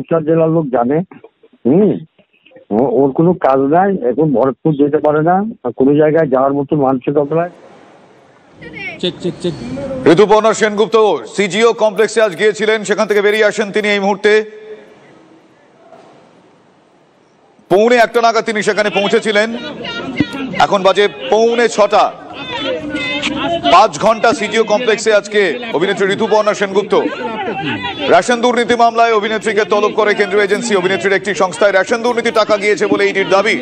উত্তর জেলার লোক জানে। ওর কোনো কাজ নাই, এখন ভরতপুর যেতে পারে না, কোনো জায়গায় যাওয়ার মতো মানসিকতা নাই। ঋতুপর্ণা সেনগুপ্ত সিজিও কমপ্লেক্সে আজ গিয়েছিলেন, সেখান থেকে বেরিয়ে আসেন তিনি এই মুহূর্তে। 1:45 নাগাদ তিনি সেখানে পৌঁছেছিলেন, এখন বাজে 6:45। 5 ঘন্টা সিজিও কমপ্লেক্সে আজকে অভিনেত্রী ঋতুপর্ণা সেনগুপ্ত। রেশন দুর্নীতি মামলায় অভিনেত্রীকে তলব করে কেন্দ্রীয় এজেন্সি। অভিনেত্রীর একটি সংস্থায় রেশন দুর্নীতি টাকা গিয়েছে বলে ইডির দাবি।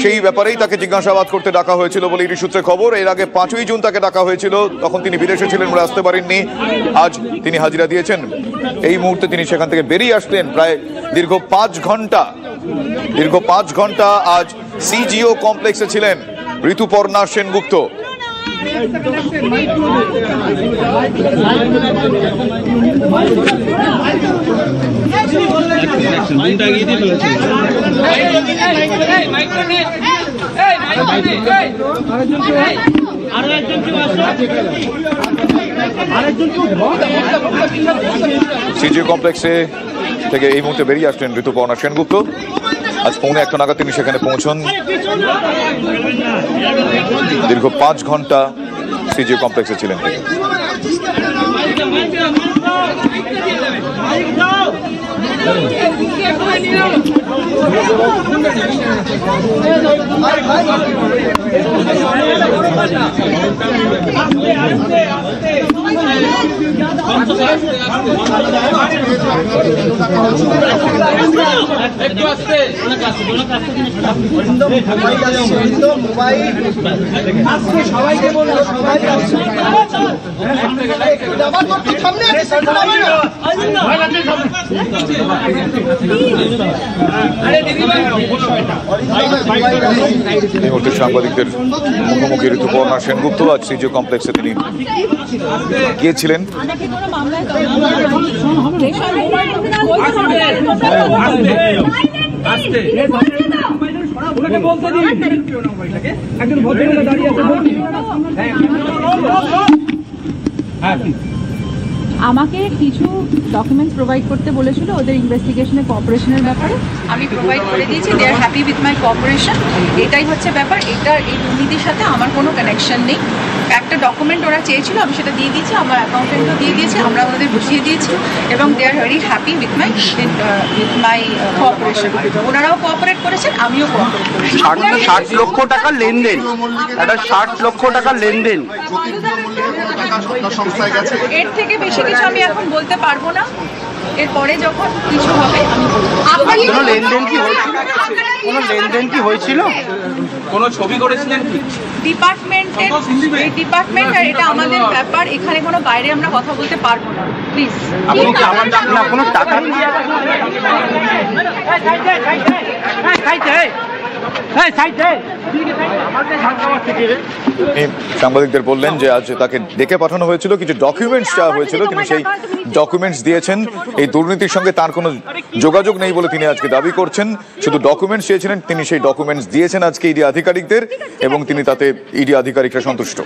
সেই ব্যাপারেই তাকে জিজ্ঞাসাবাদ করতে ডাকা হয়েছিল বলে ইডি সূত্রে খবর। এর আগে 5ই জুন তাকে ডাকা হয়েছিল, তখন তিনি বিদেশে ছিলেন বলে আসতে পারেননি। আজ তিনি হাজিরা দিয়েছেন। এই মুহূর্তে তিনি সেখান থেকে বেরিয়ে আসলেন। প্রায় দীর্ঘ 5 ঘন্টা আজ সিজিও কমপ্লেক্সে ছিলেন ঋতুপর্ণা সেনগুপ্ত। সিজিও কমপ্লেক্সে থেকে এই মুহূর্তে বেরিয়ে আসলেন ঋতুপর্ণা সেনগুপ্ত। আজ 1:45 নাগাদ তিনি সেখানে পৌঁছন। দীর্ঘ 5 ঘন্টা সিজিও কমপ্লেক্সে ছিলেন তিনি। সাংবাদিকদের মুখোমুখি ঋতুপর্ণা সেনগুপ্ত আজ সিজিও কমপ্লেক্সে তিনি গিয়েছিলেন। আমাকে কিছু ডকুমেন্টস প্রোভাইড করতে বলেছিল ওদের ইনভেস্টিগেশনের কোঅপারেশনের ব্যাপারে। আমি প্রোভাইড করে দিয়েছি, দে আর হ্যাপি উইথ মাই কোঅপারেশন। এটাই হচ্ছে ব্যাপার। এই দুর্নীতির সাথে আমার কোনো কানেকশন নেই। একটা ডকুমেন্ট ওরা চেয়েছিল, আমি সেটা দিয়ে দিয়েছি, আমার অ্যাকাউন্টেন্টও দিয়ে দিয়েছি, আমরা ওদের বুঝিয়ে দিয়েছি এবং they are very happy with my cooperation. ওনারাও কোঅপারেট করেছেন, আমিও কোঅপারেট করেছি। 60 লক্ষ টাকার লেনদেন, একটা 60 লক্ষ টাকার লেনদেন। এর থেকে বেশি কিছু আমি এখন বলতে পারবো না। এরপরে যখন কিছু হবে আমি বলবো। কোনো লেনদেন কি হয়েছিল? কোনো ছবি করেছিলেন কি? ডিপার্টমেন্ট আর এটা আমাদের ব্যাপার। এখানে কোনো বাইরে আমরা কথা বলতে পারবো না, প্লিজ। আপনি কি আমার না কোনো টাকা সাংবাদিকদের বললেন যে আজ তাকে ডেকে পাঠানো হয়েছিল, কিছু ডকুমেন্টস চাওয়া হয়েছিল, তিনি সেই ডকুমেন্টস দিয়েছেন। এই দুর্নীতির সঙ্গে তার কোনো যোগাযোগ নেই বলে তিনি আজকে দাবি করছেন। শুধু ডকুমেন্টস চেয়েছিলেন, তিনি সেই ডকুমেন্টস দিয়েছেন আজকে ইডি আধিকারিকদের এবং তিনি তাতে ইডি আধিকারিকরা সন্তুষ্ট।